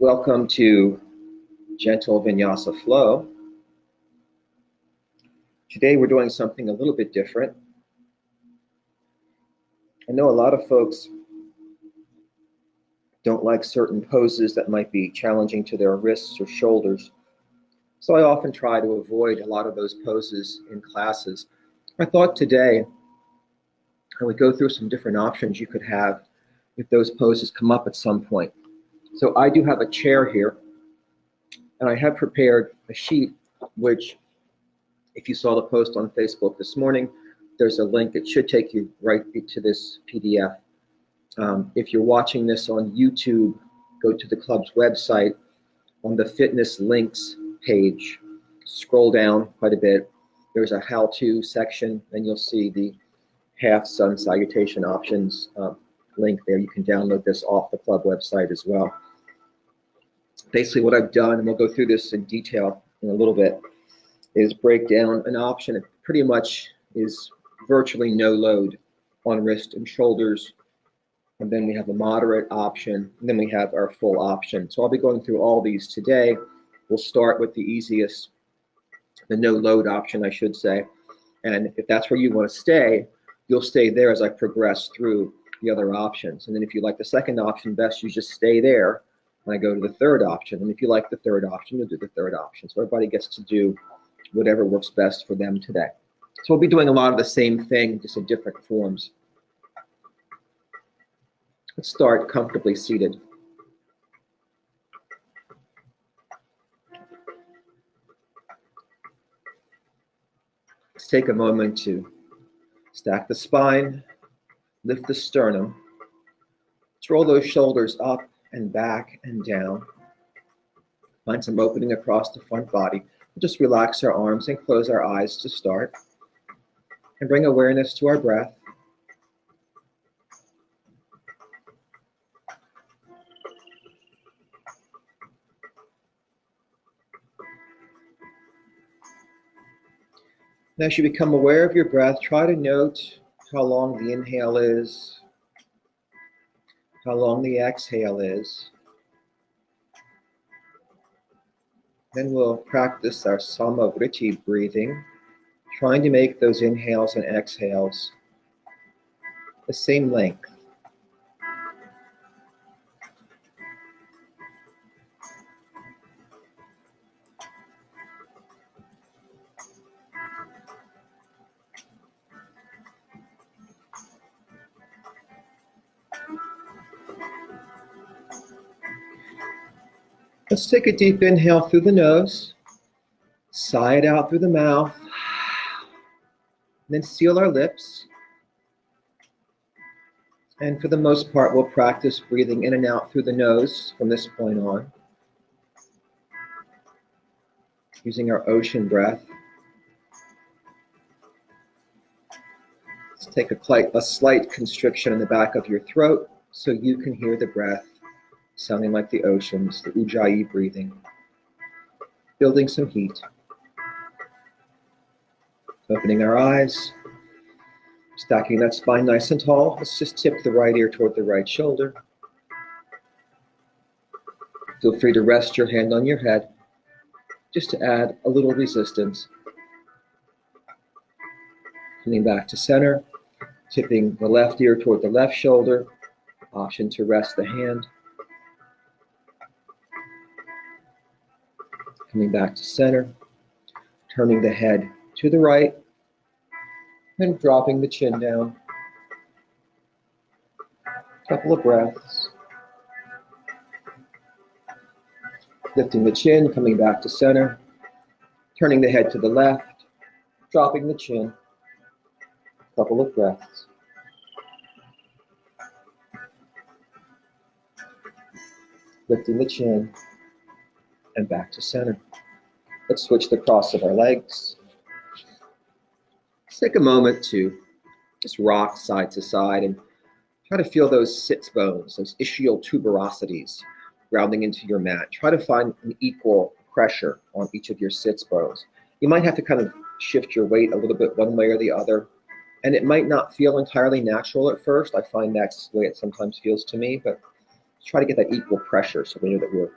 Welcome to Gentle Vinyasa Flow. Today we're doing something a little bit different. I know a lot of folks don't like certain poses that might be challenging to their wrists or shoulders, so I often try to avoid a lot of those poses in classes. I thought today I would go through some different options you could have if those poses come up at some point. So I do have a chair here, and I have prepared a sheet, which if you saw the post on Facebook this morning, there's a link. It should take you right to this PDF. If you're watching this on YouTube, go to the club's website. On the fitness links page, scroll down quite a bit. There's a how-to section, and you'll see the half sun salutation options link there. You can download this off the club website as well. Basically what I've done, and we'll go through this in detail in a little bit, is break down an option. It pretty much is virtually no load on wrist and shoulders. And then we have a moderate option, and then we have our full option. So I'll be going through all these today. We'll start with the easiest, the no load option, I should say. And if that's where you want to stay, you'll stay there as I progress through the other options. And then if you like the second option best, you just stay there when I go to the third option. And if you like the third option, you'll do the third option. So everybody gets to do whatever works best for them today. So we'll be doing a lot of the same thing, just in different forms. Let's start comfortably seated. Let's take a moment to stack the spine, lift the sternum. Let's roll those shoulders up and back and down. Find some opening across the front body. We'll just relax our arms and close our eyes to start. And bring awareness to our breath. And as you become aware of your breath, try to note how long the inhale is, how long the exhale is. Then we'll practice our samavriti breathing, trying to make those inhales and exhales the same length. Let's take a deep inhale through the nose, sigh it out through the mouth, and then seal our lips. And for the most part, we'll practice breathing in and out through the nose from this point on, using our ocean breath. Let's take a slight constriction in the back of your throat so you can hear the breath sounding like the oceans, the Ujjayi breathing, building some heat. Opening our eyes, stacking that spine nice and tall. Let's just tip the right ear toward the right shoulder. Feel free to rest your hand on your head, just to add a little resistance. Coming back to center, tipping the left ear toward the left shoulder, option to rest the hand. Coming back to center, turning the head to the right, and dropping the chin down. Couple of breaths. Lifting the chin, coming back to center, turning the head to the left, dropping the chin. Couple of breaths. Lifting the chin, and back to center. Let's switch the cross of our legs. Let's take a moment to just rock side to side and try to feel those sits bones, those ischial tuberosities grounding into your mat. Try to find an equal pressure on each of your sits bones. You might have to kind of shift your weight a little bit one way or the other, and it might not feel entirely natural at first. I find that's the way it sometimes feels to me, but try to get that equal pressure so we know that we're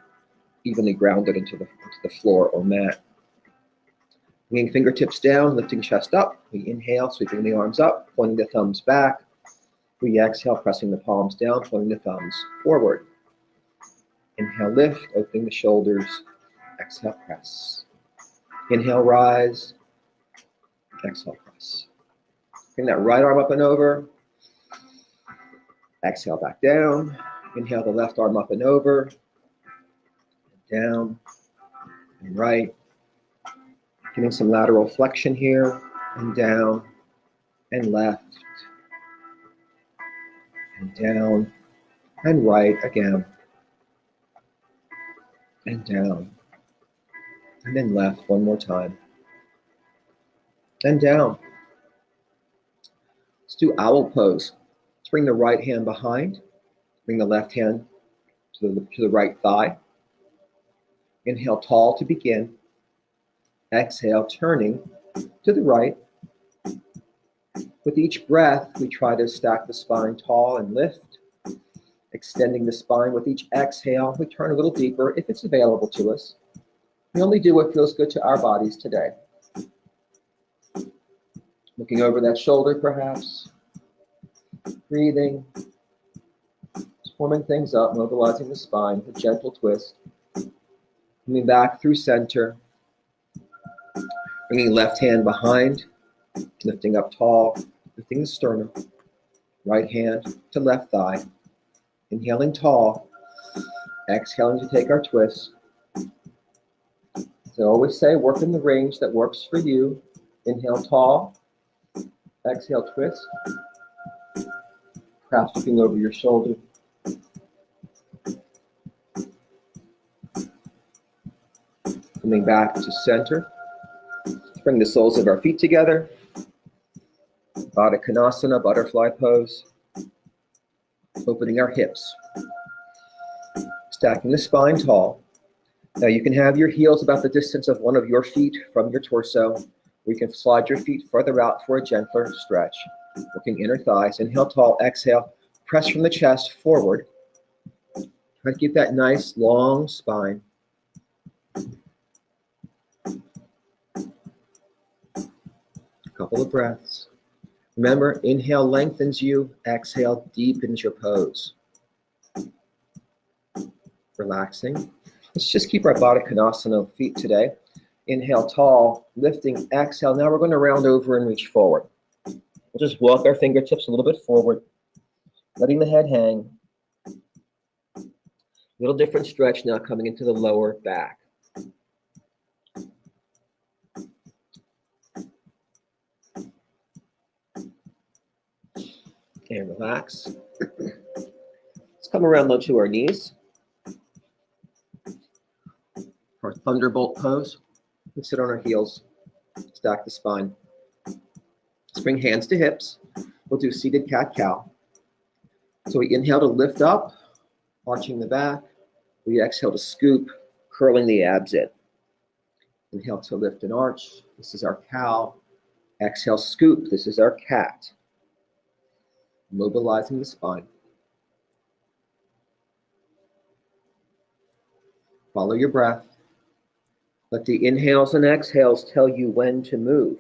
evenly grounded into the floor or mat. Bringing fingertips down, lifting chest up. We inhale, sweeping the arms up, pointing the thumbs back. We exhale, pressing the palms down, pointing the thumbs forward. Inhale, lift, opening the shoulders. Exhale, press. Inhale, rise. Exhale, press. Bring that right arm up and over. Exhale, back down. Inhale, the left arm up and over. Down and right. Getting some lateral flexion here. And down and left. And down and right again. And down. And then left one more time. And down. Let's do owl pose. Let's bring the right hand behind. Bring the left hand to the right thigh. Inhale tall to begin. Exhale, turning to the right. With each breath, we try to stack the spine tall and lift. Extending the spine with each exhale, we turn a little deeper if it's available to us. We only do what feels good to our bodies today. Looking over that shoulder, perhaps. Breathing. Warming things up, mobilizing the spine, a gentle twist. Coming back through center. Bringing left hand behind, lifting up tall, lifting the sternum. Right hand to left thigh. Inhaling tall. Exhaling to take our twist. So I always say, work in the range that works for you. Inhale tall. Exhale, twist. Perhaps looking over your shoulder. Coming back to center. Bring the soles of our feet together. Baddha Konasana, butterfly pose. Opening our hips. Stacking the spine tall. Now you can have your heels about the distance of one of your feet from your torso. We can slide your feet further out for a gentler stretch. Working inner thighs. Inhale tall, exhale. Press from the chest forward. Try to keep that nice long spine. Couple of breaths. Remember, inhale lengthens you, exhale deepens your pose. Relaxing. Let's just keep our Baddha Konasana feet today. Inhale tall, lifting, exhale. Now we're going to round over and reach forward. We'll just walk our fingertips a little bit forward, letting the head hang. A little different stretch now coming into the lower back. And relax. Let's come around low to our knees. Our thunderbolt pose. We sit on our heels. Stack the spine. Let's bring hands to hips. We'll do seated cat-cow. So we inhale to lift up, arching the back. We exhale to scoop, curling the abs in. Inhale to lift and arch. This is our cow. Exhale, scoop. This is our cat. Mobilizing the spine. Follow your breath. Let the inhales and exhales tell you when to move.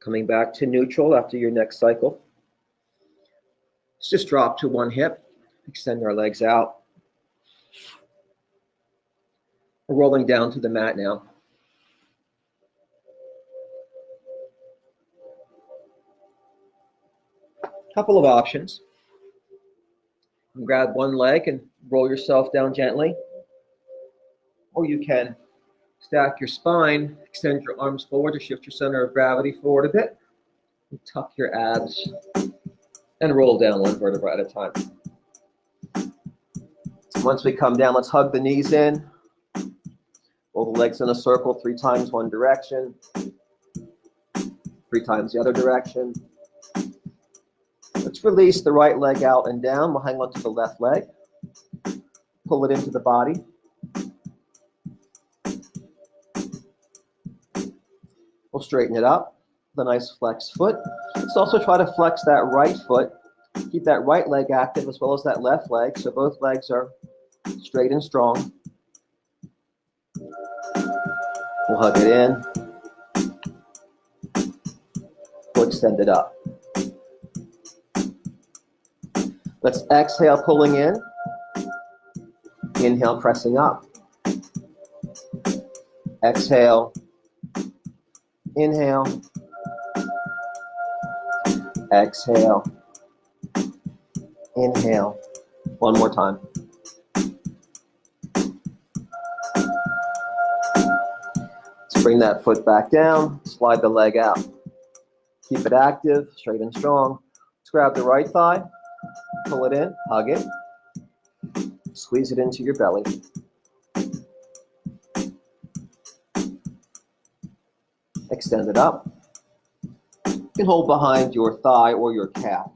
Coming back to neutral after your next cycle. Let's just drop to one hip. Extend our legs out. We're rolling down to the mat now. Couple of options. You can grab one leg and roll yourself down gently. Or you can stack your spine, extend your arms forward to shift your center of gravity forward a bit. And tuck your abs and roll down one vertebra at a time. Once we come down, let's hug the knees in. Roll the legs in a circle 3 times one direction. 3 times the other direction. Let's release the right leg out and down. We'll hang on to the left leg. Pull it into the body. We'll straighten it up with a nice flexed foot. Let's also try to flex that right foot Keep that right leg active as well as that left leg, so both legs are straight and strong. We'll hug it in. We'll extend it up. Let's exhale, pulling in. Inhale, pressing up. Exhale. Inhale. Exhale. Inhale. One more time. Let's bring that foot back down. Slide the leg out. Keep it active, straight and strong. Let's grab the right thigh. Pull it in. Hug it. Squeeze it into your belly. Extend it up. You can hold behind your thigh or your calf.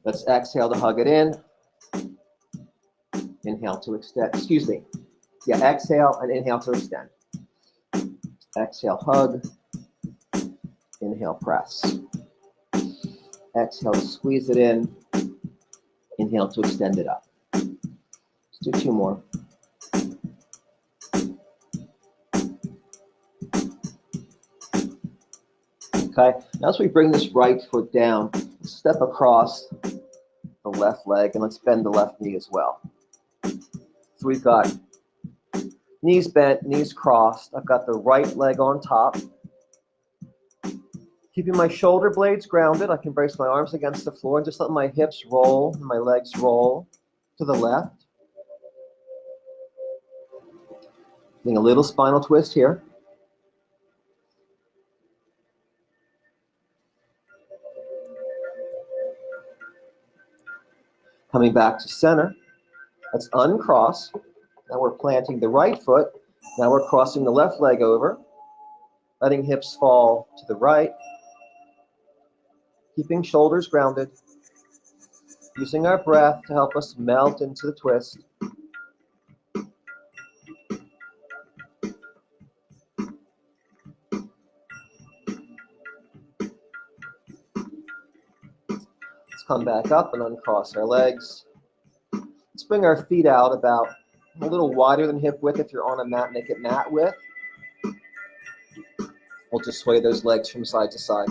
Let's exhale to hug it in. Inhale to extend. Excuse me. Yeah, exhale and inhale to extend. Exhale, hug. Inhale, press. Exhale, squeeze it in. Inhale to extend it up. Let's do two more. Okay, now as we bring this right foot down, step across the left leg and let's bend the left knee as well. So we've got knees bent, knees crossed. I've got the right leg on top. Keeping my shoulder blades grounded, I can brace my arms against the floor and just let my hips roll and my legs roll to the left. Getting a little spinal twist here. Coming back to center. Let's uncross. Now we're planting the right foot. Now we're crossing the left leg over. Letting hips fall to the right. Keeping shoulders grounded. Using our breath to help us melt into the twist. Let's come back up and uncross our legs. Let's bring our feet out about a little wider than hip width. If you're on a mat, make it mat width. We'll just sway those legs from side to side.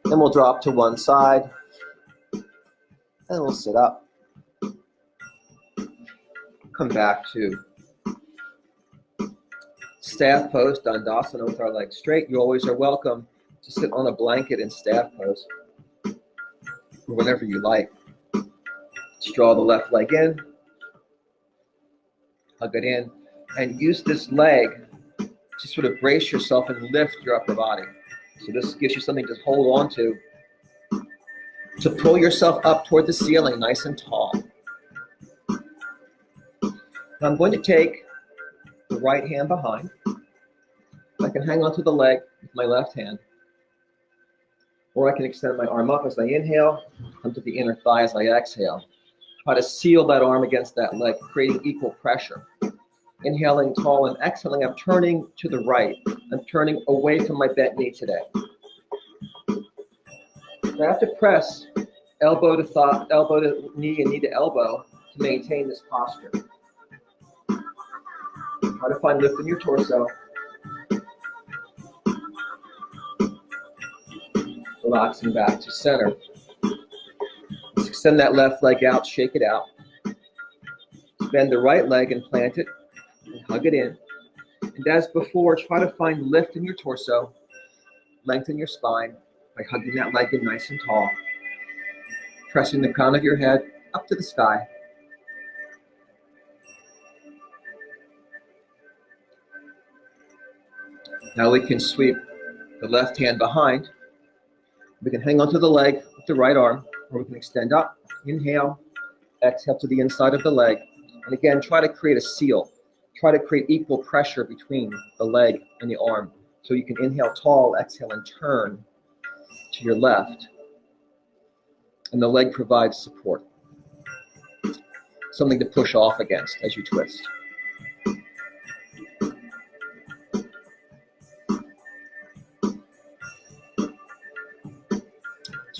Then we'll drop to one side, and we'll sit up. Come back to staff pose, Dandasana with our legs straight. You always are welcome to sit on a blanket in staff pose, or whatever you like. Let's draw the left leg in, hug it in, and use this leg to sort of brace yourself and lift your upper body. So this gives you something to hold on to pull yourself up toward the ceiling nice and tall. Now I'm going to take the right hand behind. I can hang onto the leg with my left hand, or I can extend my arm up as I inhale, come to the inner thigh as I exhale. Try to seal that arm against that leg, creating equal pressure. Inhaling tall and exhaling, I'm turning to the right. I'm turning away from my bent knee today. I have to press elbow to thigh, elbow to knee, and knee to elbow to maintain this posture. Try to find lift in your torso. Relaxing back to center. Let's extend that left leg out, shake it out. Bend the right leg and plant it. And hug it in. And as before, try to find lift in your torso, lengthen your spine by hugging that leg in nice and tall, pressing the crown of your head up to the sky. Now we can sweep the left hand behind. We can hang onto the leg with the right arm, or we can extend up, inhale, exhale to the inside of the leg. And again, try to create a seal. Try to create equal pressure between the leg and the arm. So you can inhale tall, exhale, and turn to your left. And the leg provides support. Something to push off against as you twist.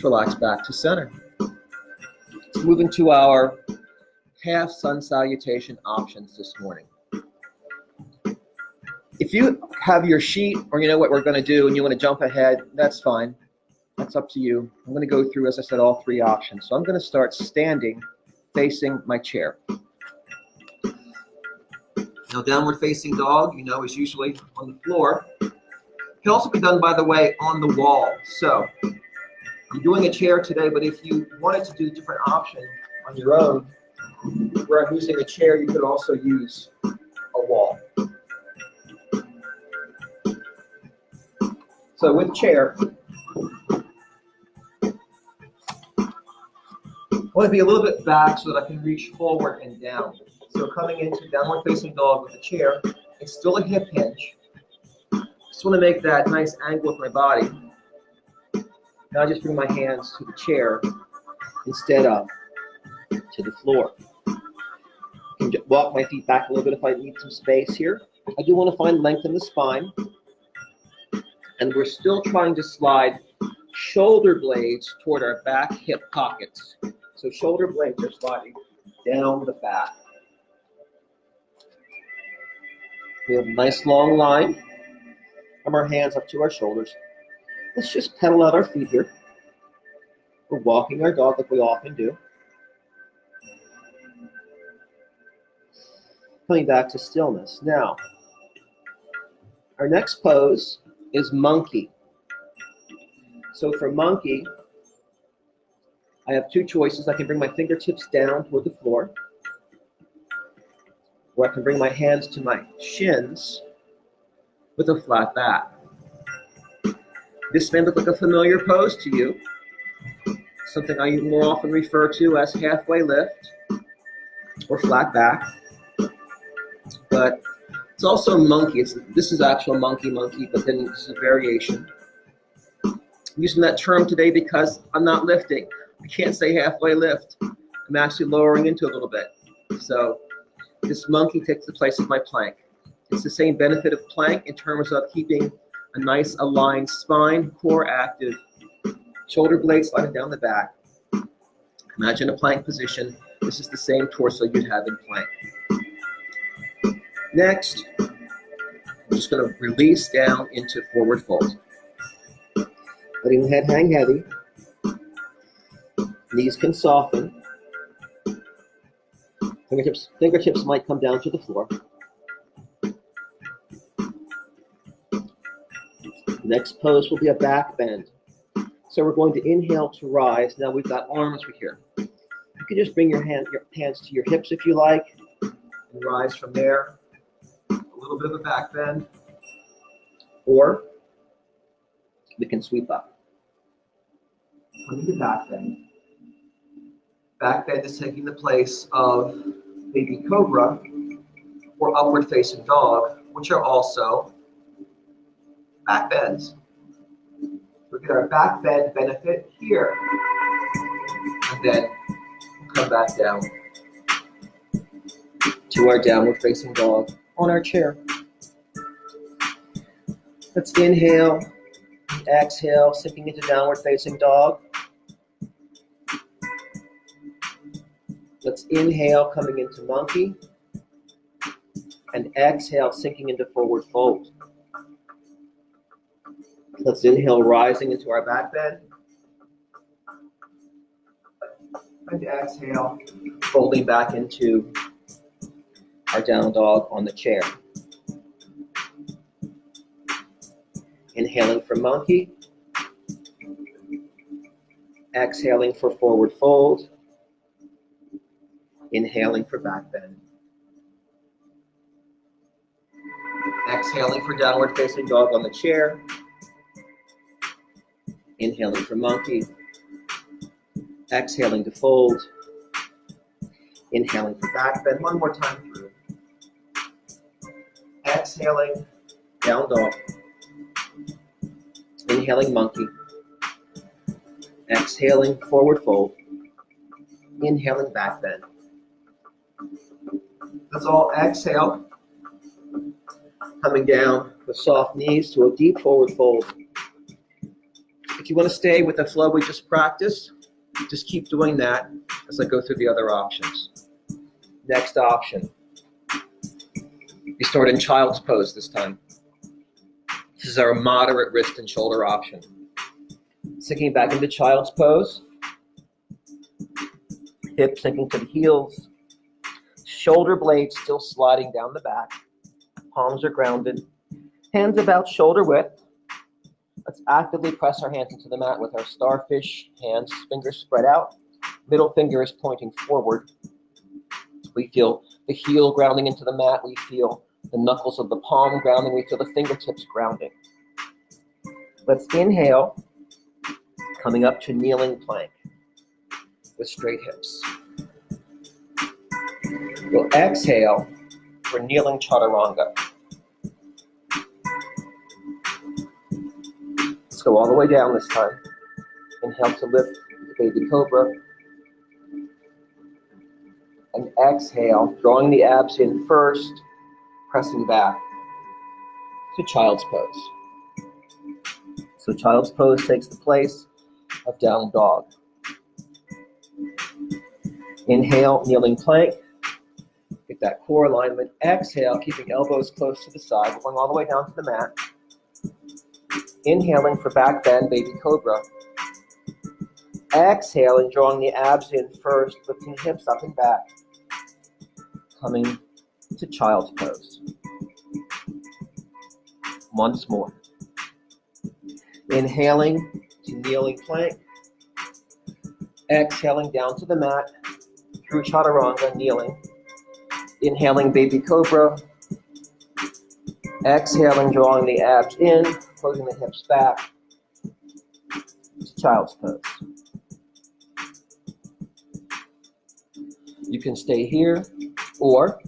Let's relax back to center. Let's move into our half sun salutation options this morning. If you have your sheet, or you know what we're going to do and you want to jump ahead, that's fine. That's up to you. I'm going to go through, as I said, all three options. So I'm going to start standing facing my chair. Now, downward facing dog, you know, is usually on the floor. It can also be done, by the way, on the wall. So you're doing a chair today, but if you wanted to do a different option on your own, where I'm using a chair, you could also use a wall. So with chair, I want to be a little bit back so that I can reach forward and down. So coming into downward facing dog with the chair, it's still a hip hinge. Just want to make that nice angle with my body. Now I just bring my hands to the chair instead of to the floor. I can walk my feet back a little bit if I need some space here. I do want to find length in the spine. And we're still trying to slide shoulder blades toward our back hip pockets. So shoulder blades are sliding down the back. We have a nice long line from our hands up to our shoulders. Let's just pedal out our feet here. We're walking our dog like we often do. Coming back to stillness. Now, our next pose is monkey. So for monkey, I have two choices. I can bring my fingertips down toward the floor, or I can bring my hands to my shins with a flat back. This may look like a familiar pose to you, something I more often refer to as halfway lift or flat back, but it's also monkey. This is actual monkey, but then it's a variation. I'm using that term today because I'm not lifting. I can't say halfway lift. I'm actually lowering into a little bit. So this monkey takes the place of my plank. It's the same benefit of plank in terms of keeping a nice aligned spine, core active, shoulder blades sliding down the back. Imagine a plank position. This is the same torso you'd have in plank. Next, I'm just going to release down into forward fold. Letting the head hang heavy. Knees can soften. Fingertips might come down to the floor. Next pose will be a back bend. So we're going to inhale to rise. Now we've got arms here. You can just bring your hands to your hips if you like, and rise from there. A little bit of a back bend, or we can sweep up. Coming to back bend. Back bend is taking the place of baby cobra or upward facing dog, which are also back bends. We get our back bend benefit here, and then come back down to our downward facing dog on our chair. Let's inhale, exhale, sinking into downward facing dog. Let's inhale, coming into monkey, and exhale, sinking into forward fold. Let's inhale, rising into our back bend, and exhale, folding back into our down dog on the chair. Inhaling for monkey, exhaling for forward fold, inhaling for back bend. Exhaling for downward facing dog on the chair, inhaling for monkey, exhaling to fold, inhaling for back bend. One more time through. Exhaling, down dog. Inhaling monkey. Exhaling, forward fold. Inhaling, back bend. Let's all exhale. Coming down with soft knees to a deep forward fold. If you want to stay with the flow we just practiced, just keep doing that as I go through the other options. Next option. We start in child's pose this time. This is our moderate wrist and shoulder option. Sinking back into child's pose. Hips sinking to the heels. Shoulder blades still sliding down the back. Palms are grounded. Hands about shoulder width. Let's actively press our hands into the mat with our starfish hands, fingers spread out. Middle finger is pointing forward. We feel the heel grounding into the mat. We feel the knuckles of the palm grounding. We feel the fingertips grounding. Let's inhale, coming up to kneeling plank with straight hips. We'll exhale for kneeling chaturanga. Let's go all the way down this time. Inhale to lift the baby cobra. And exhale, drawing the abs in first, pressing back to child's pose. So child's pose takes the place of down dog. Inhale, kneeling plank. Get that core alignment. Exhale, keeping elbows close to the side, going all the way down to the mat. Inhaling for back bend, baby cobra. Exhaling, drawing the abs in first, lifting hips up and back. Coming to child's pose. Once more. Inhaling to kneeling plank. Exhaling down to the mat through chaturanga, kneeling. Inhaling baby cobra. Exhaling, drawing the abs in, closing the hips back to child's pose. You can stay here, or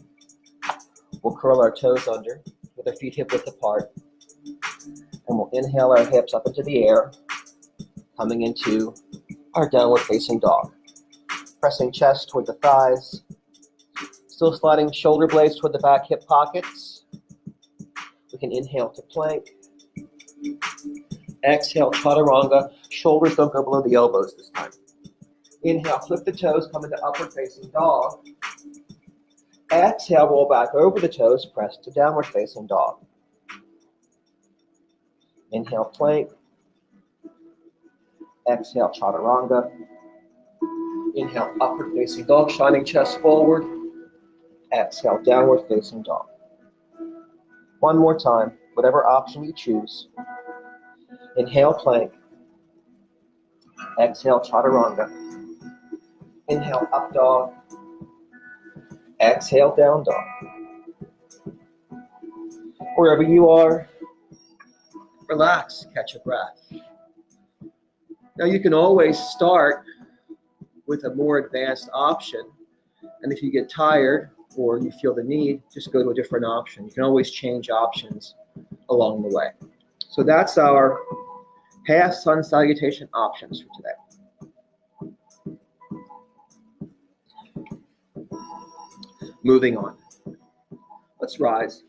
we'll curl our toes under with our feet hip width apart, and we'll inhale our hips up into the air, coming into our downward facing dog. Pressing chest toward the thighs, still sliding shoulder blades toward the back hip pockets. We can inhale to plank. Exhale, chaturanga. Shoulders don't go below the elbows this time. Inhale, flip the toes, come into upward facing dog. Exhale, roll back over the toes, press to downward facing dog. Inhale, plank. Exhale, chaturanga. Inhale, upward facing dog, shining chest forward. Exhale, downward facing dog. One more time, whatever option you choose. Inhale, plank. Exhale, chaturanga. Inhale, up dog. Exhale, down dog. Wherever you are, relax, catch a breath. Now you can always start with a more advanced option, and if you get tired or you feel the need, just go to a different option. You can always change options along the way. So that's our half sun salutation options for today. Moving on. Let's rise.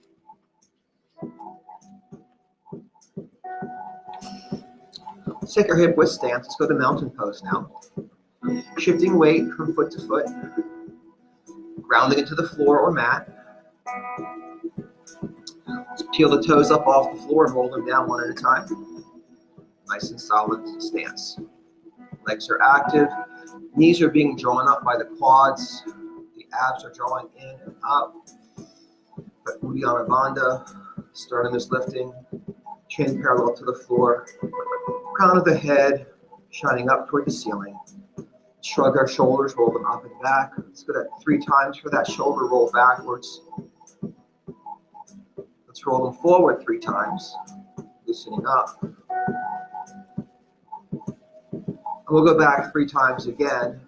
Let's take our hip width stance. Let's go to mountain pose now. Shifting weight from foot to foot. Grounding into the floor or mat. Let's peel the toes up off the floor and roll them down one at a time. Nice and solid stance. Legs are active. Knees are being drawn up by the quads. The abs are drawing in and up. Uddiyana Bandha. Starting this lifting. Chin parallel to the floor. Crown of the head shining up toward the ceiling. Shrug our shoulders, roll them up and back. Let's go that 3 times for that shoulder roll backwards. Let's roll them forward 3 times, loosening up. And we'll go back 3 times again.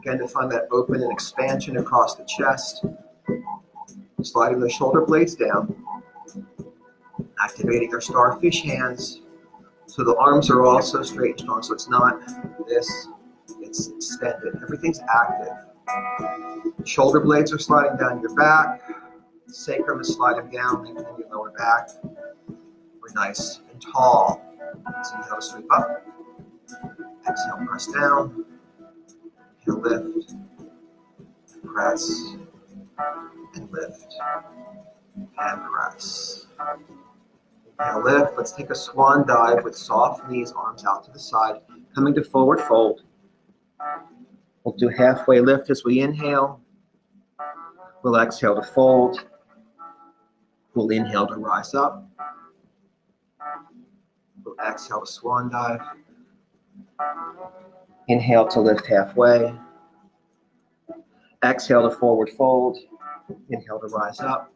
Again, to find that open and expansion across the chest. Sliding the shoulder blades down. Activating our starfish hands. So the arms are also straight and strong, so it's not this, it's extended. Everything's active. Shoulder blades are sliding down your back. Sacrum is sliding down, lengthening your lower back. We're nice and tall. So inhale to sweep up. Exhale, press down. Inhale, lift. Press. And lift. And press. Inhale, lift. Let's take a swan dive with soft knees, arms out to the side. Coming to forward fold. We'll do halfway lift as we inhale. We'll exhale to fold. We'll inhale to rise up. We'll exhale to swan dive. Inhale to lift halfway. Exhale to forward fold. Inhale to rise up.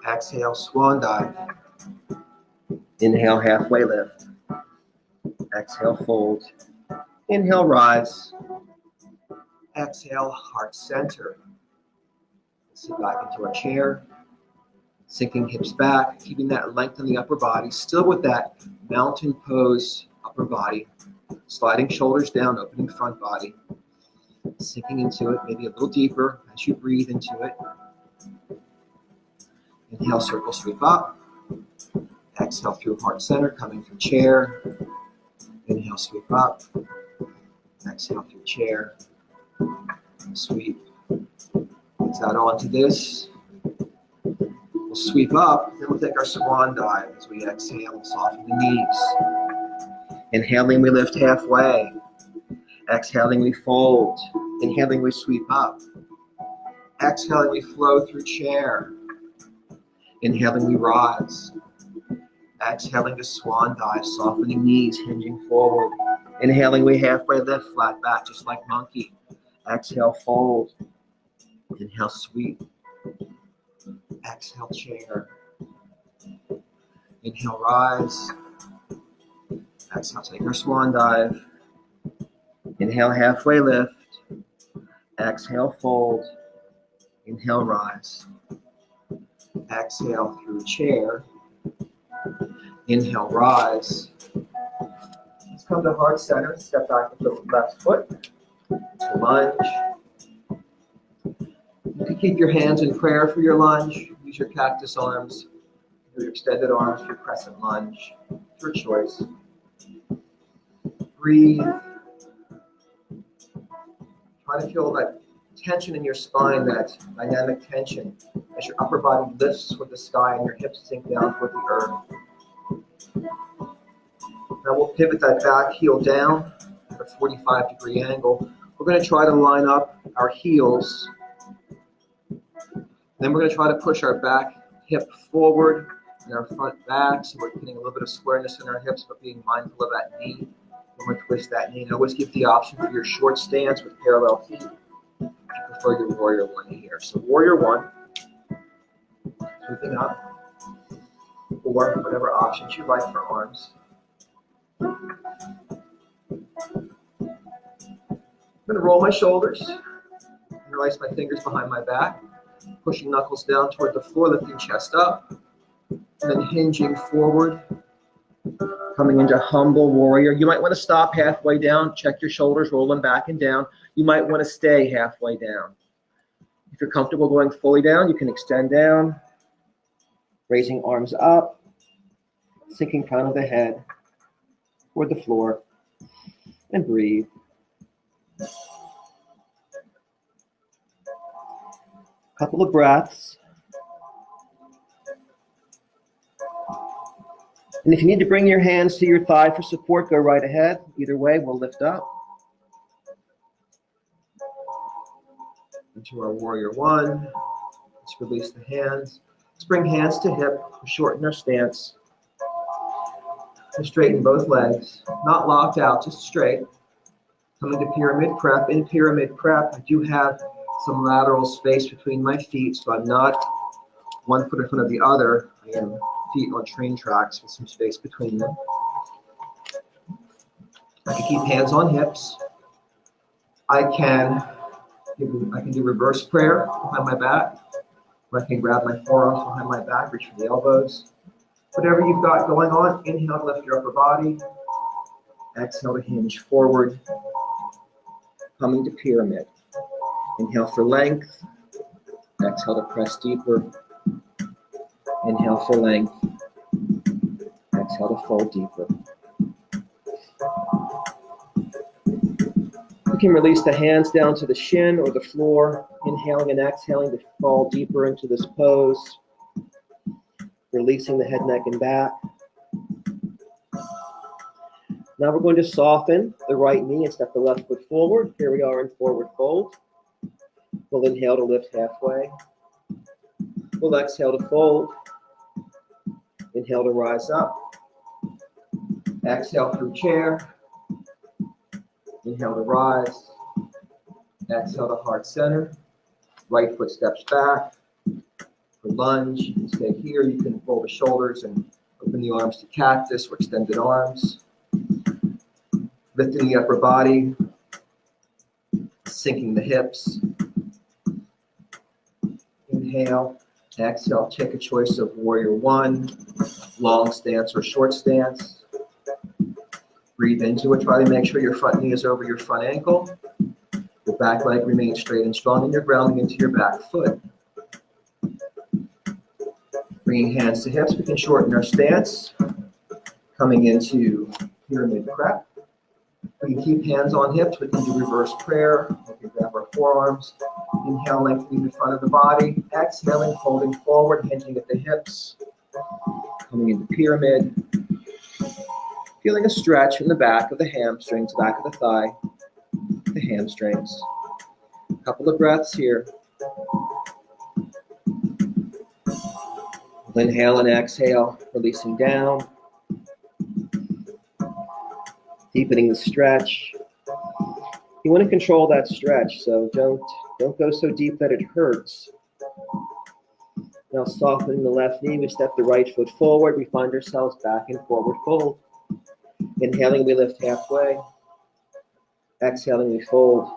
Exhale, swan dive. Inhale, halfway lift. Exhale, fold. Inhale, rise. Exhale, heart center. Sit back into our chair. Sinking hips back, keeping that length in the upper body. Still with that mountain pose upper body. Sliding shoulders down, opening front body. Sinking into it, maybe a little deeper as you breathe into it. Inhale, circle, sweep up. Exhale through heart center, coming through chair. Inhale, sweep up. Exhale through chair. Sweep. Let's add on to this. We'll sweep up, then we'll take our swan dive as we exhale and soften the knees. Inhaling, we lift halfway. Exhaling, we fold. Inhaling, we sweep up. Exhaling, we flow through chair. Inhaling, we rise. Exhaling to swan dive, softening knees, hinging forward. Inhaling, we halfway lift, flat back, just like monkey. Exhale, fold. Inhale, sweep. Exhale, chair. Inhale, rise. Exhale, take our swan dive. Inhale, halfway lift. Exhale, fold. Inhale, rise. Exhale through chair. Inhale, rise. Let's come to heart center. Step back with the left foot. Lunge. You can keep your hands in prayer for your lunge. Use your cactus arms, your extended arms for your crescent lunge. Your choice. Breathe. Try to feel that tension in your spine, that dynamic tension, as your upper body lifts with the sky and your hips sink down toward the earth. Now we'll pivot that back heel down at a 45-degree angle. We're going to try to line up our heels. Then we're going to try to push our back hip forward and our front back, so we're getting a little bit of squareness in our hips, but being mindful of that knee. We're going to twist that knee. And always give the option for your short stance with parallel feet. If you prefer your warrior one here. So warrior one, sweeping up, or whatever options you like for arms. I'm going to roll my shoulders and release my fingers behind my back, pushing knuckles down toward the floor, lifting chest up, and then hinging forward, coming into humble warrior. You might want to stop halfway down, check your shoulders, roll them back and down. You might want to stay halfway down. If you're comfortable going fully down, you can extend down, raising arms up, sinking crown of the head toward the floor, and breathe. Couple of breaths. And if you need to bring your hands to your thigh for support, go right ahead. Either way, we'll lift up. Into our warrior one. Let's release the hands. Let's bring hands to hip. Shorten our stance. And straighten both legs. Not locked out, just straight. Coming to pyramid prep. In pyramid prep, I do have some lateral space between my feet, so I'm not one foot in front of the other. I am feet on train tracks with some space between them. I can keep hands on hips. I can do reverse prayer behind my back, or I can grab my forearms behind my back, reach for the elbows. Whatever you've got going on, inhale to lift your upper body. Exhale to hinge forward. Coming to pyramid. Inhale for length. Exhale to press deeper. Inhale for length. Exhale to fold deeper. You can release the hands down to the shin or the floor, inhaling and exhaling to fall deeper into this pose, releasing the head, neck, and back. Now we're going to soften the right knee and step the left foot forward. Here we are in forward fold. We'll inhale to lift halfway. We'll exhale to fold. Inhale to rise up. Exhale through chair. Inhale to rise. Exhale to heart center. Right foot steps back. For lunge, you can stay here. You can fold the shoulders and open the arms to cactus or extended arms. Lifting the upper body. Sinking the hips. Inhale. Exhale. Take a choice of warrior one, long stance or short stance. Breathe into it. Try to make sure your front knee is over your front ankle. Your back leg remains straight and strong, and you're grounding into your back foot. Bringing hands to hips, we can shorten our stance. Coming into pyramid prep. We can keep hands on hips. We can do reverse prayer. We can grab our forearms. Inhale, lengthening the front of the body. Exhaling, folding forward, hinging at the hips. Coming into pyramid. Feeling a stretch in the back of the hamstrings, back of the thigh, the hamstrings. A couple of breaths here. Inhale and exhale, releasing down. Deepening the stretch. You want to control that stretch, so don't go so deep that it hurts. Now softening the left knee, we step the right foot forward. We find ourselves back in forward fold. Inhaling, we lift halfway. Exhaling, we fold.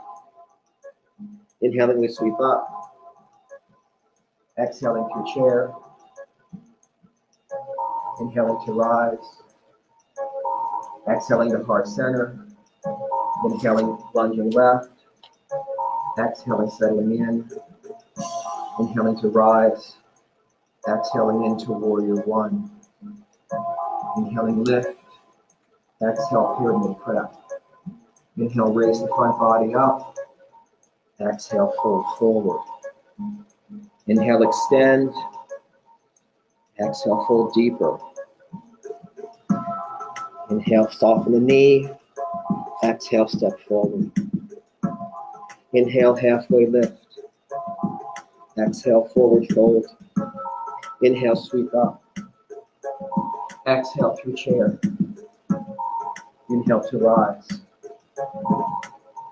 Inhaling, we sweep up. Exhaling through chair. Inhaling to rise. Exhaling to heart center. Inhaling, lunging left. Exhaling, settling in. Inhaling to rise. Exhaling into warrior one. Inhaling, lift. Exhale, pyramid prep. Inhale, raise the front body up. Exhale, fold forward. Inhale, extend. Exhale, fold deeper. Inhale, soften the knee. Exhale, step forward. Inhale, halfway lift. Exhale, forward fold. Inhale, sweep up. Exhale through chair. Inhale to rise.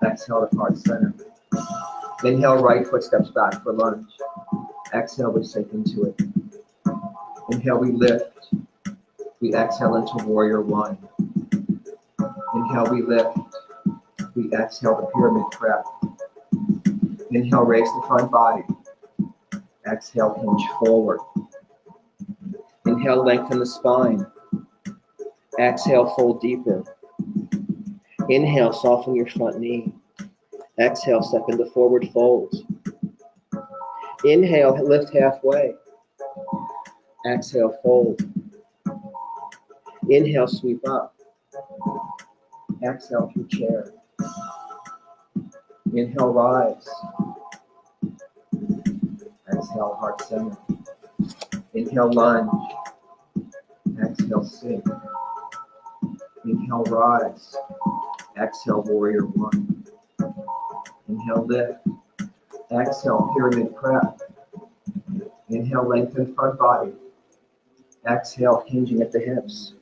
Exhale to heart center. Inhale, right foot steps back for lunge. Exhale, we sink into it. Inhale, we lift. We exhale into warrior one. Inhale, we lift. We exhale the pyramid prep. Inhale, raise the front body. Exhale, hinge forward. Inhale, lengthen the spine. Exhale, fold deeper. Inhale, soften your front knee. Exhale, step into forward fold. Inhale, lift halfway. Exhale, fold. Inhale, sweep up. Exhale through chair. Inhale, rise. Exhale, heart center. Inhale, lunge. Exhale, sink. Inhale, rise. Exhale, warrior one. Inhale, lift. Exhale, pyramid prep. Inhale, lengthen front body. Exhale, hinging at the hips.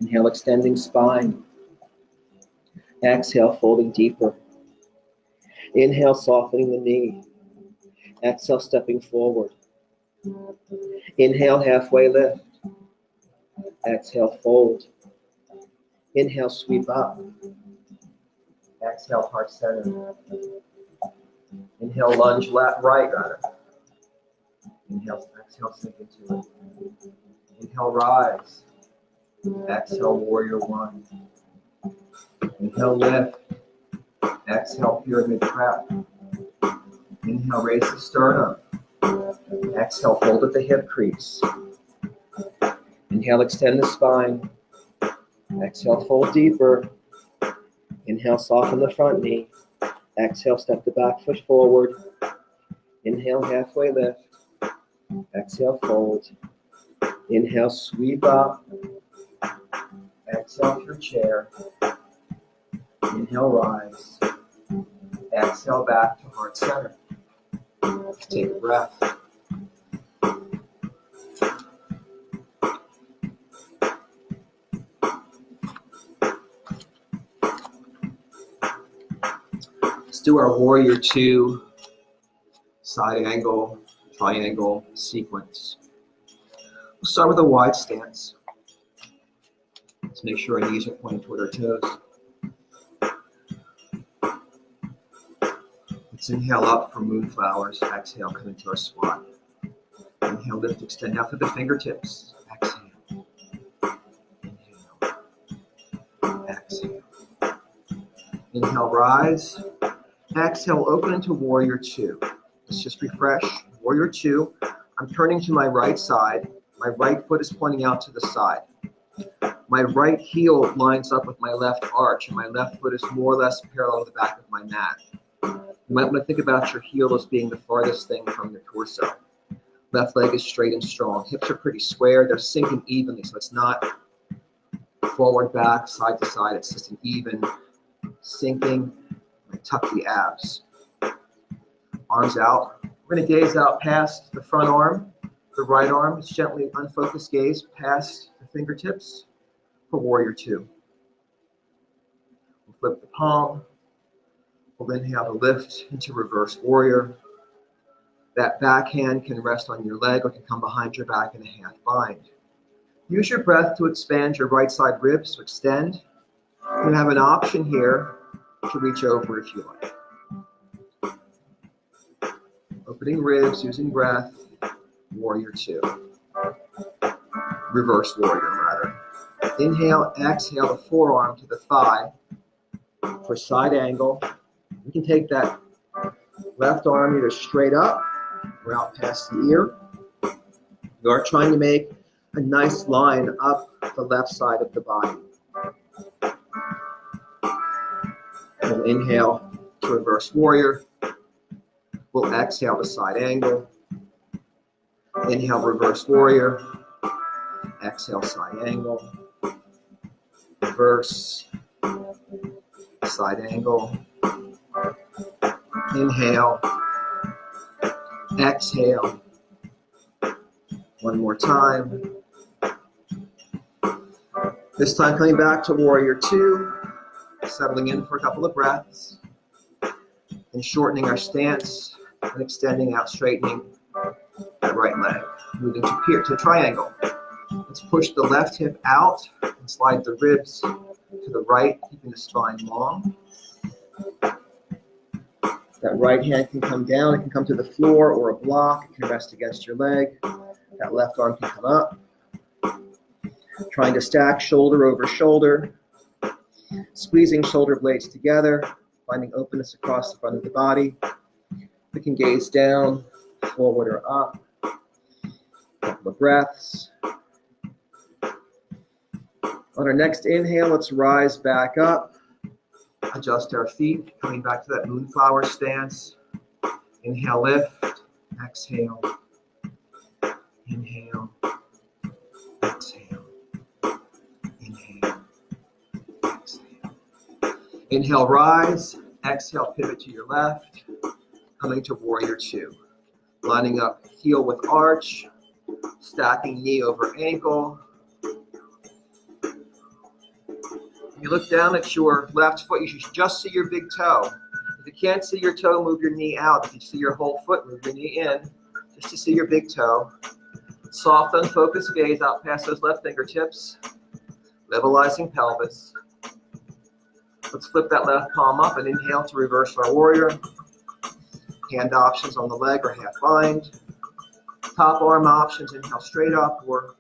Inhale, extending spine. Exhale, folding deeper. Inhale, softening the knee. Exhale, stepping forward. Inhale, halfway lift. Exhale, fold. Inhale, sweep up. Exhale, heart center. Inhale, lunge left, right, rather. Inhale, exhale, sink into it. Inhale, rise. Exhale, warrior one. Inhale, lift. Exhale, pyramid trap. Inhale, raise the sternum. Exhale, fold at the hip crease. Inhale, extend the spine. Exhale, fold deeper. Inhale, soften the front knee. Exhale, step the back foot forward. Inhale, halfway lift. Exhale, fold. Inhale, sweep up. Exhale through chair. Inhale, rise. Exhale, back to heart center. Take a breath. Let's do our warrior two side angle, triangle sequence. We'll start with a wide stance. Let's make sure our knees are pointing toward our toes. Let's inhale up for moonflowers. Exhale, come into our squat. Inhale, lift, extend out to the fingertips. Exhale. Inhale. Exhale. Inhale, rise. Exhale, open into warrior two. Let's just refresh. Warrior two. I'm turning to my right side. My right foot is pointing out to the side. My right heel lines up with my left arch, and my left foot is more or less parallel to the back of my mat. You might want to think about your heel as being the farthest thing from your torso. Left leg is straight and strong. Hips are pretty square. They're sinking evenly, so it's not forward, back, side to side. It's just an even sinking. I tuck the abs. Arms out. We're going to gaze out past the front arm. The right arm is gently unfocused gaze past the fingertips for warrior two. We'll flip the palm. We'll inhale to lift into reverse warrior. That back hand can rest on your leg or can come behind your back in a half bind. Use your breath to expand your right side ribs to extend. You have an option here to reach over if you like. Opening ribs, using breath, warrior two. Reverse warrior, rather. Inhale, exhale the forearm to the thigh for side angle. You can take that left arm either straight up or out past the ear. You are trying to make a nice line up the left side of the body. We'll inhale to reverse warrior. We'll exhale to side angle. Inhale, reverse warrior. Exhale, side angle. Reverse. Side angle. Inhale. Exhale. One more time. This time coming back to warrior two. Settling in for a couple of breaths. And shortening our stance and extending out, straightening that right leg. Moving to triangle. Let's push the left hip out and slide the ribs to the right, keeping the spine long. That right hand can come down, it can come to the floor or a block, it can rest against your leg. That left arm can come up. Trying to stack shoulder over shoulder, squeezing shoulder blades together, finding openness across the front of the body. We can gaze down, forward or up. A couple of breaths. On our next inhale, let's rise back up. Adjust our feet, coming back to that moonflower stance. Inhale, lift. Exhale. Inhale. Exhale. Inhale. Exhale. Inhale, rise. Exhale, pivot to your left. Coming to warrior two. Lining up heel with arch. Stacking knee over ankle. When you look down at your left foot, you should just see your big toe. If you can't see your toe, move your knee out. If you see your whole foot, move your knee in, just to see your big toe. Soft, unfocused gaze out past those left fingertips. Levelizing pelvis. Let's flip that left palm up and inhale to reverse our warrior. Hand options on the leg or half bind. Top arm options, inhale straight up or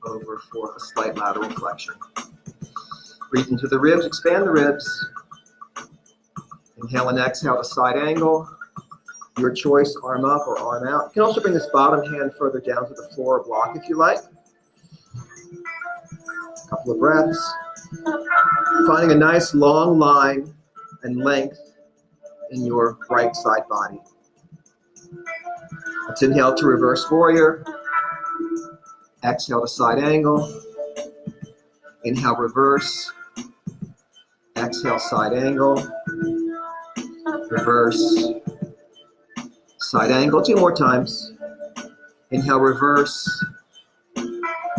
over for a slight lateral flexion. Breathe into the ribs, expand the ribs. Inhale and exhale to side angle. Your choice, arm up or arm out. You can also bring this bottom hand further down to the floor or block if you like. Couple of breaths. Finding a nice long line and length in your right side body. Let's inhale to reverse warrior. Exhale to side angle. Inhale, reverse. Exhale, side angle. Reverse. Side angle. 2 more times. Inhale, reverse.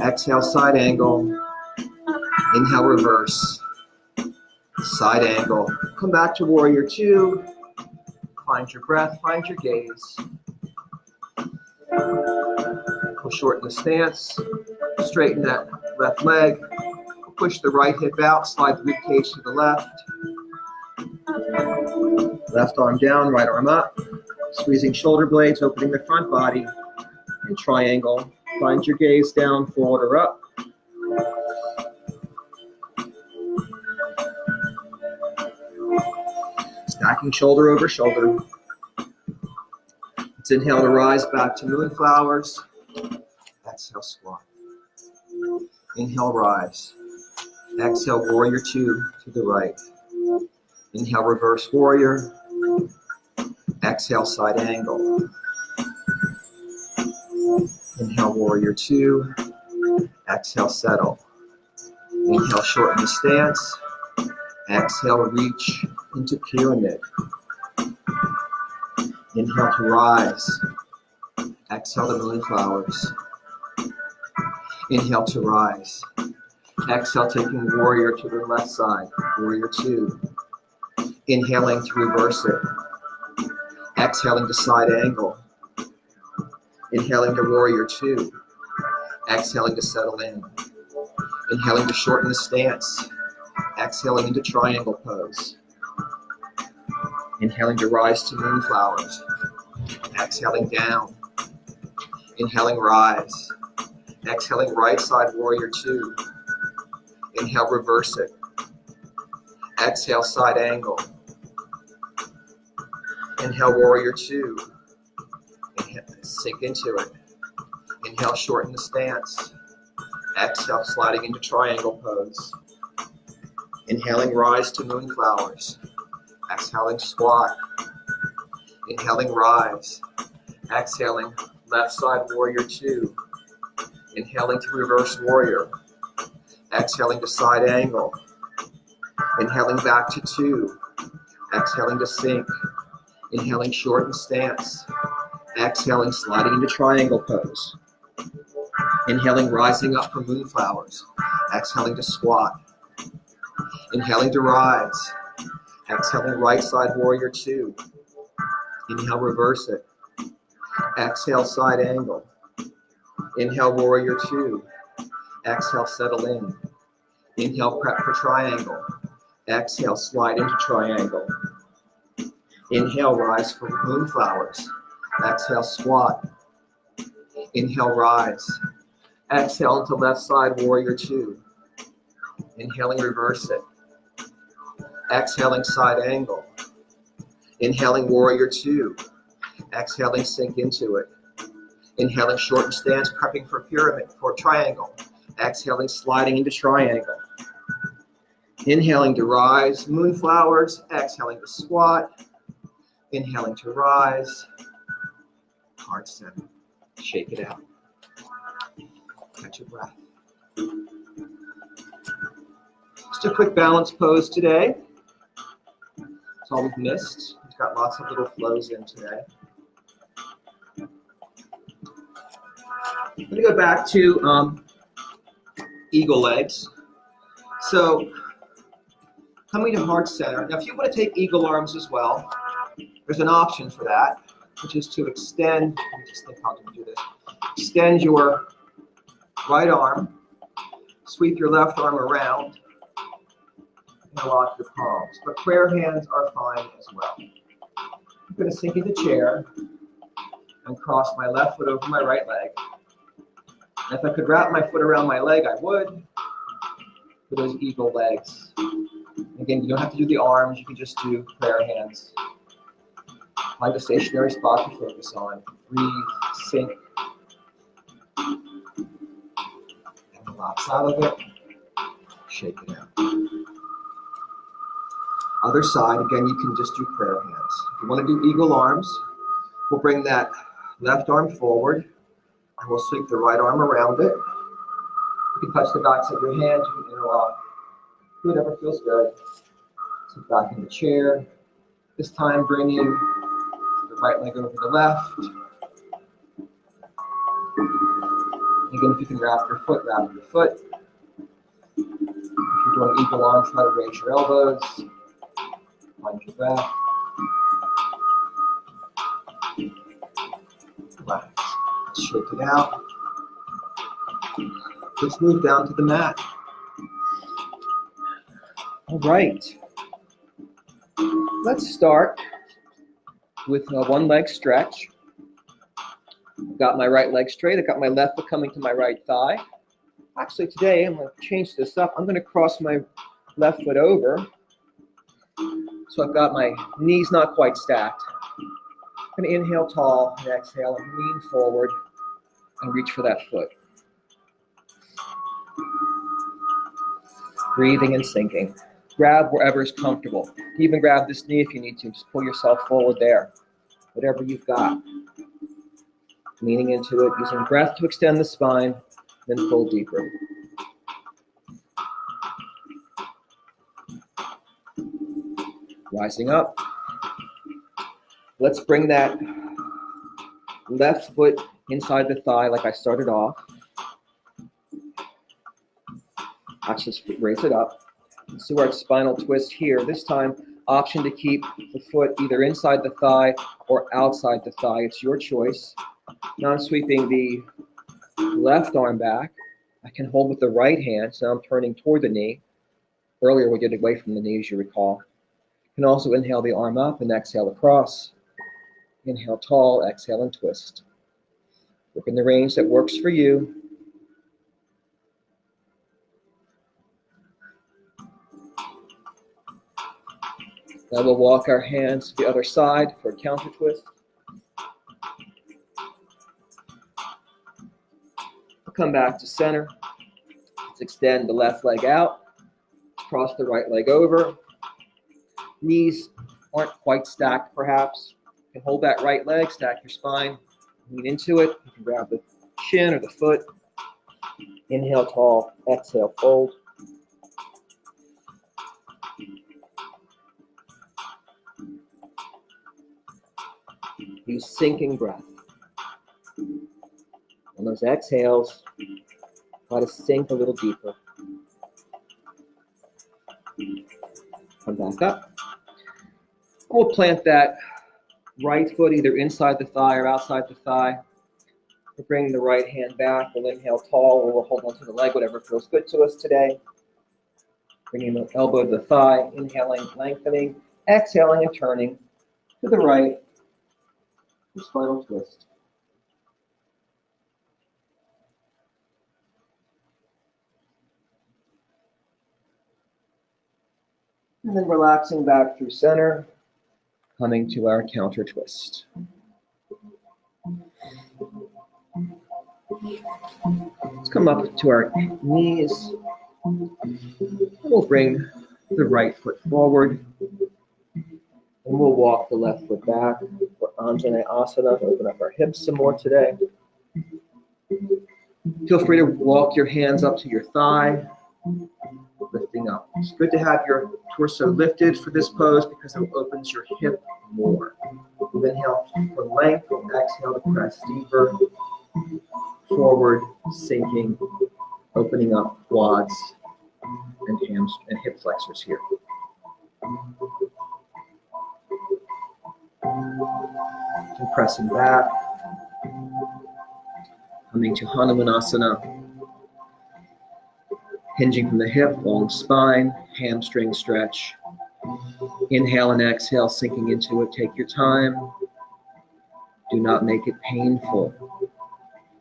Exhale, side angle. Inhale, reverse. Side angle. Come back to warrior 2. Find your breath, find your gaze. We'll shorten the stance. Straighten that left leg. Push the right hip out, slide the rib cage to the left. Left arm down, right arm up. Squeezing shoulder blades, opening the front body. And triangle. Find your gaze down, forward or up. Stacking shoulder over shoulder. Let's inhale to rise back to moonflowers. Exhale, squat. Inhale, rise. Exhale, warrior 2 to the right. Inhale, reverse warrior. Exhale, side angle. Inhale, warrior 2. Exhale, settle. Inhale, shorten the stance. Exhale, reach into pyramid. Inhale to rise. Exhale to moonflowers. Inhale to rise. Exhale, taking warrior to the left side. Warrior 2. Inhaling to reverse it. Exhaling to side angle. Inhaling to warrior 2. Exhaling to settle in. Inhaling to shorten the stance. Exhaling into triangle pose. Inhaling to rise to moonflowers. Exhaling down. Inhaling, rise. Exhaling, right side, warrior 2. Inhale, reverse it. Exhale, side angle. Inhale, warrior 2. Inhale, sink into it. Inhale, shorten the stance. Exhale, sliding into triangle pose. Inhaling, rise to moonflowers. Exhaling, squat. Inhaling, rise. Exhaling, left side, warrior 2. Inhaling to reverse warrior. Exhaling to side angle. Inhaling back to 2. Exhaling to sink. Inhaling, shorten stance. Exhaling, sliding into triangle pose. Inhaling, rising up from moonflowers. Exhaling to squat. Inhaling to rise. Exhaling, right side, warrior 2. Inhale, reverse it. Exhale, side angle. Inhale, warrior 2. Exhale, settle in. Inhale, prep for triangle. Exhale, slide into triangle. Inhale, rise for moonflowers. Exhale, squat. Inhale, rise. Exhale into left side, warrior 2. Inhaling, reverse it. Exhaling, side angle. Inhaling, warrior 2. Exhaling, sink into it. Inhaling, shorten stance, prepping for pyramid, for triangle. Exhaling, sliding into triangle. Inhaling to rise, moonflowers. Exhaling to squat. Inhaling to rise. Heart center. Shake it out. Catch your breath. Just a quick balance pose today. That's all we've missed. We've got lots of little flows in today. I'm going to go back to eagle legs. So coming to heart center. Now if you want to take eagle arms as well, there's an option for that, which is to extend, let me just think how to do this. Extend your right arm, sweep your left arm around, and lock your palms. But prayer hands are fine as well. I'm going to sink into chair and cross my left foot over my right leg. And if I could wrap my foot around my leg, I would, for those eagle legs. Again, you don't have to do the arms, you can just do prayer hands. Find a stationary spot to focus on. Breathe, sink, and relax out of it. shake it out. Other side, again, you can just do prayer hands. If you want to do eagle arms, we'll bring that left arm forward, and we'll sweep the right arm around it. You can touch the backs of your hands, you can interlock, whatever feels good. Sit back in the chair. This time, bringing the right leg over the left. Again, if you can wrap your foot, wrap your foot. If you're doing eagle arms, try to raise your elbows. Mind your breath. Relax. Shake it out. Let's move down to the mat. All right. Let's start with a one leg stretch. I've got my right leg straight. I've got my left foot coming to my right thigh. Actually, today I'm going to change this up. I'm going to cross my left foot over. So I've got my knees not quite stacked. I'm going to inhale tall and exhale and lean forward and reach for that foot. Breathing and sinking. Grab wherever is comfortable. Even grab this knee if you need to. Just pull yourself forward there. Whatever you've got. Leaning into it, using breath to extend the spine, then pull deeper. Rising up. Let's bring that left foot inside the thigh like I started off. Actually, raise it up. Let's do our spinal twist here. This time, option to keep the foot either inside the thigh or outside the thigh. It's your choice. Now I'm sweeping the left arm back. I can hold with the right hand, so now I'm turning toward the knee. Earlier we did away from the knee, as you recall. You can also inhale the arm up and exhale across. Inhale tall, exhale and twist. Look in the range that works for you. Now we'll walk our hands to the other side for a counter twist. We'll come back to center. Let's extend the left leg out. Cross the right leg over. Knees aren't quite stacked perhaps. You can hold that right leg, stack your spine, lean into it. You can grab the shin or the foot. Inhale tall, exhale fold. Use sinking breath. On those exhales, try to sink a little deeper. Come back up. We'll plant that right foot either inside the thigh or outside the thigh. We'll bring the right hand back. We'll inhale tall, or we'll hold onto the leg, whatever feels good to us today. Bringing the elbow to the thigh, inhaling, lengthening, exhaling and turning to the right. Spinal twist. And then relaxing back through center, coming to our counter twist. Let's come up to our knees. We'll bring the right foot forward. And we'll walk the left foot back for Vinyasa to open up our hips some more today. Feel free to walk your hands up to your thigh, lifting up. It's good to have your torso lifted for this pose because it opens your hip more. Inhale for length, exhale to press deeper, forward, sinking, opening up quads and hip flexors here. And pressing back, coming to Hanumanasana, hinging from the hip, long spine, hamstring stretch. Inhale and exhale, sinking into it. Take your time. Do not make it painful.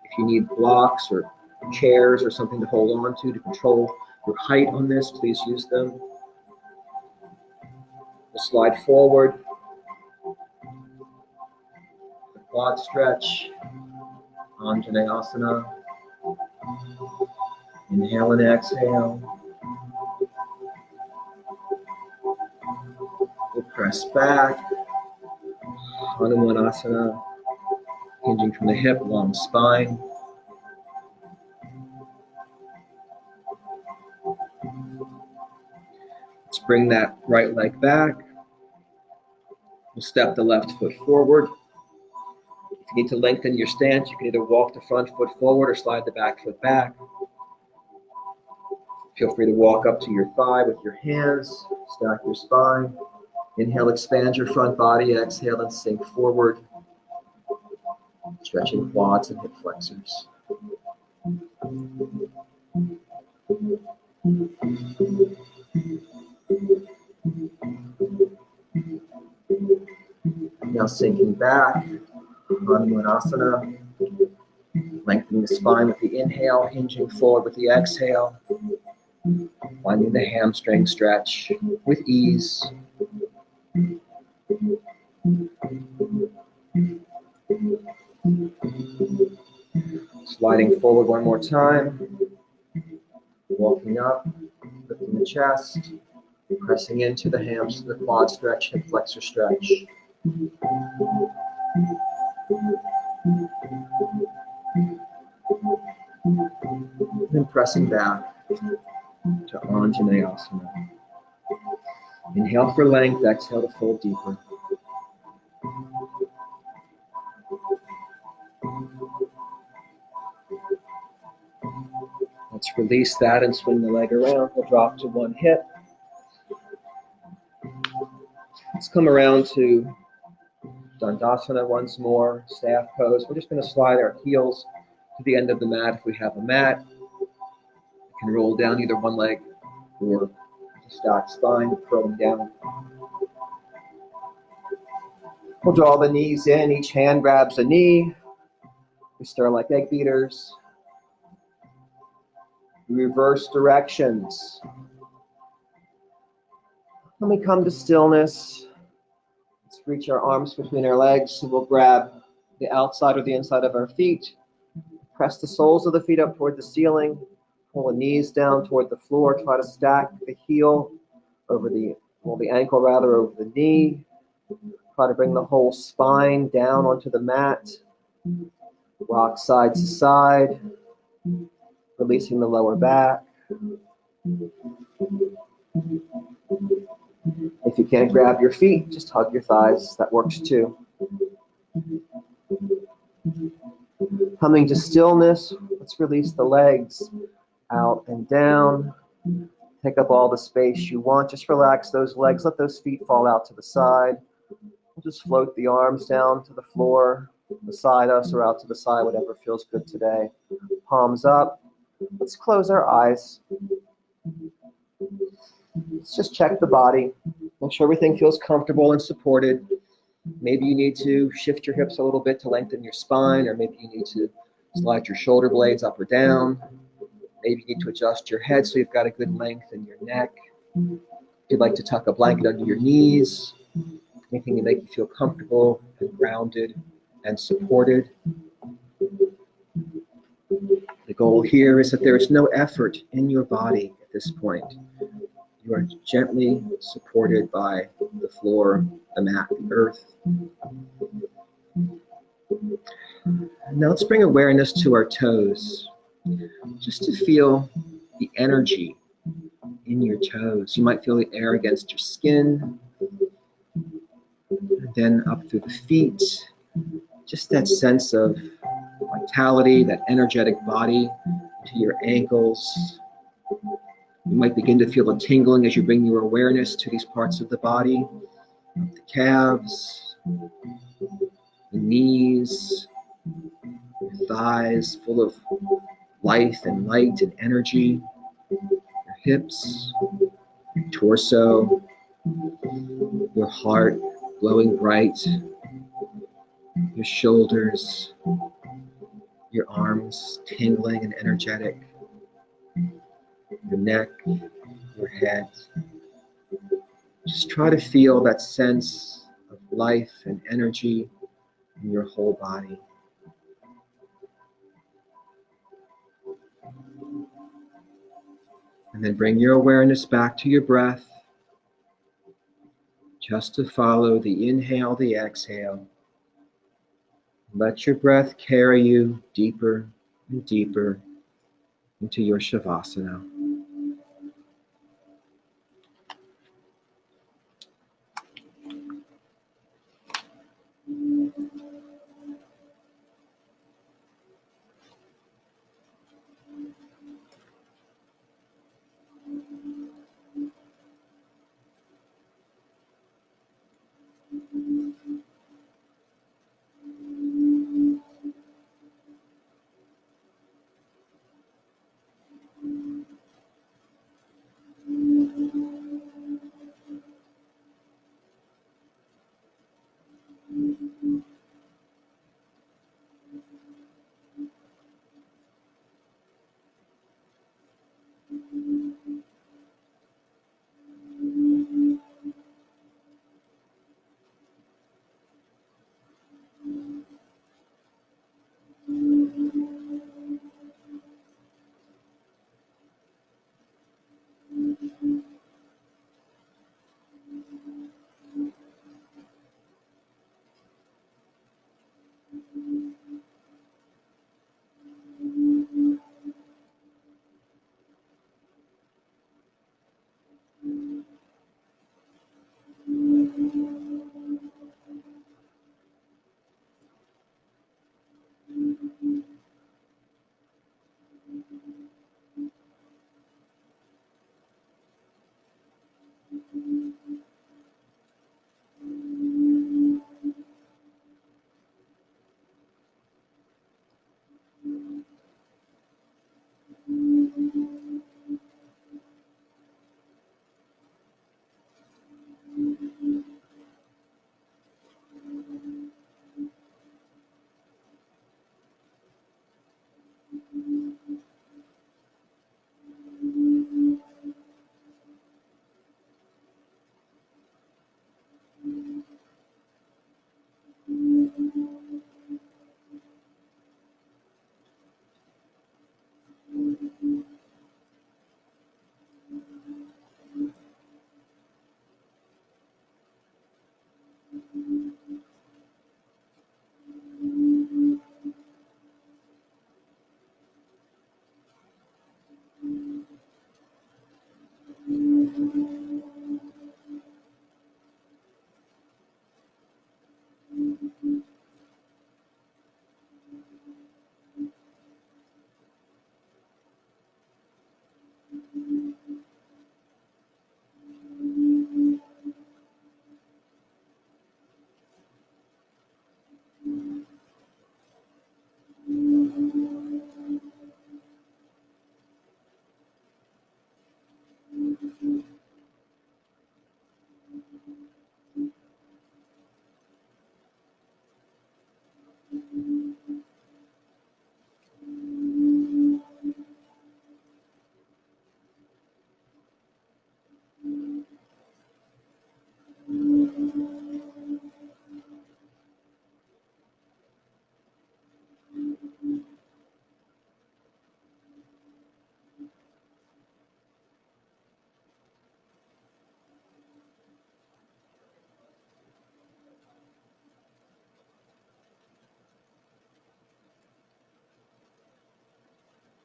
If you need blocks or chairs or something to hold on to control your height on this, please use them. We'll slide forward. Quad stretch, Anjaneyasana. Inhale and exhale. Press back. Vinyasa, hinging from the hip, long spine. Let's bring that right leg back. We'll step the left foot forward. If you need to lengthen your stance, you can either walk the front foot forward or slide the back foot back. Feel free to walk up to your thigh with your hands. Stack your spine. Inhale, expand your front body. Exhale and sink forward. Stretching quads and hip flexors. Now sinking back. Vinyasa. Lengthening the spine with the inhale, hinging forward with the exhale. Finding the hamstring stretch with ease. Sliding forward one more time. Walking up, lifting the chest, pressing into the hams, the quad stretch, hip flexor stretch. Then pressing back to Anjaneyasana. Inhale for length, exhale to fold deeper. Let's release that and swing the leg around. We'll drop to one hip. Let's come around to Dandasana once more, staff pose. We're just going to slide our heels to the end of the mat if we have a mat. You can roll down either one leg or stack spine, curling down. We'll draw the knees in. Each hand grabs a knee. We stir like egg beaters. Reverse directions. When we come to stillness, let's reach our arms between our legs. So we'll grab the outside or the inside of our feet. Press the soles of the feet up toward the ceiling. Pull the knees down toward the floor. Try to stack the heel over the ankle rather over the knee. Try to bring the whole spine down onto the mat. Rock side to side. Releasing the lower back. If you can't grab your feet, just hug your thighs. That works too. Coming to stillness, let's release the legs out and down. Take up all the space you want. Just relax those legs. Let those feet fall out to the side. We'll just float the arms down to the floor, beside us or out to the side, whatever feels good today. Palms up. Let's close our eyes. Let's just check the body. Make sure everything feels comfortable and supported. Maybe you need to shift your hips a little bit to lengthen your spine, or maybe you need to slide your shoulder blades up or down. Maybe you need to adjust your head so you've got a good length in your neck. If you'd like to tuck a blanket under your knees, anything to make you feel comfortable and grounded and supported. The goal here is that there is no effort in your body at this point. You are gently supported by the floor, the mat, the earth. Now let's bring awareness to our toes, just to feel the energy in your toes. You might feel the air against your skin, and then up through the feet, just that sense of vitality, that energetic body to your ankles. You might begin to feel a tingling as you bring your awareness to these parts of the body, the calves, the knees, your thighs full of life and light and energy, your hips, your torso, your heart glowing bright, your shoulders, your arms tingling and energetic, your neck, your head. Just try to feel that sense of life and energy in your whole body. And then bring your awareness back to your breath. just to follow the inhale, the exhale. Let your breath carry you deeper and deeper into your Shavasana.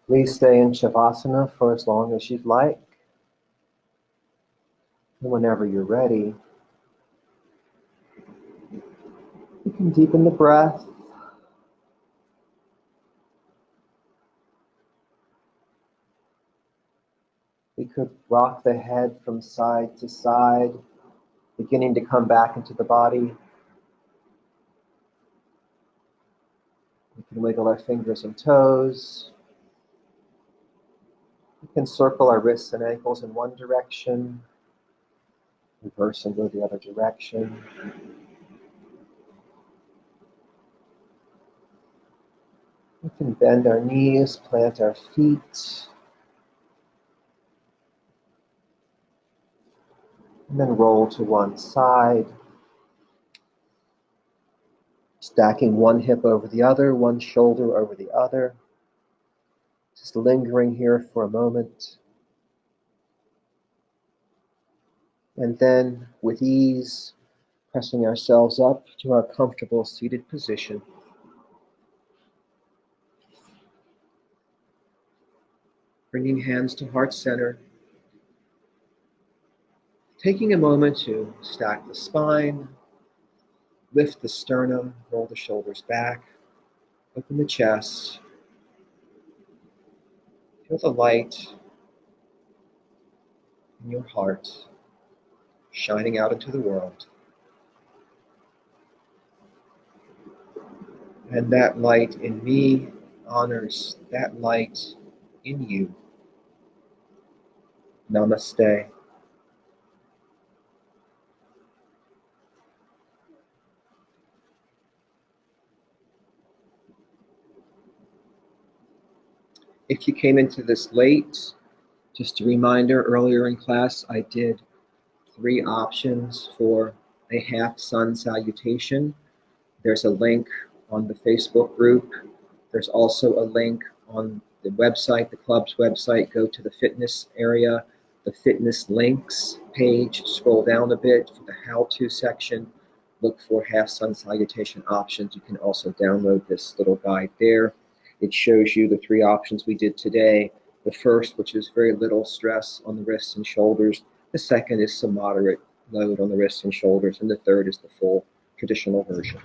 Please stay in Shavasana for as long as you'd like. And whenever you're ready, you can deepen the breath. We could rock the head from side to side, beginning to come back into the body. We can wiggle our fingers and toes. We can circle our wrists and ankles in one direction, reverse and go the other direction. We can bend our knees, plant our feet, and then roll to one side, stacking one hip over the other, one shoulder over the other. Just lingering here for a moment. And then with ease, pressing ourselves up to our comfortable seated position. Bringing hands to heart center. Taking a moment to stack the spine, lift the sternum, roll the shoulders back, open the chest. Feel the light in your heart shining out into the world. And that light in me honors that light in you. Namaste. If you came into this late, just a reminder, earlier in class I did 3 options for a half sun salutation. There's a link on the Facebook group. There's also a link on the website, the club's website. Go to the fitness area, the fitness links page, scroll down a bit for the how-to section. Look for half sun salutation options. You can also download this little guide there. It shows you the 3 options we did today. The first, which is very little stress on the wrists and shoulders. The second is some moderate load on the wrists and shoulders. And the third is the full traditional version.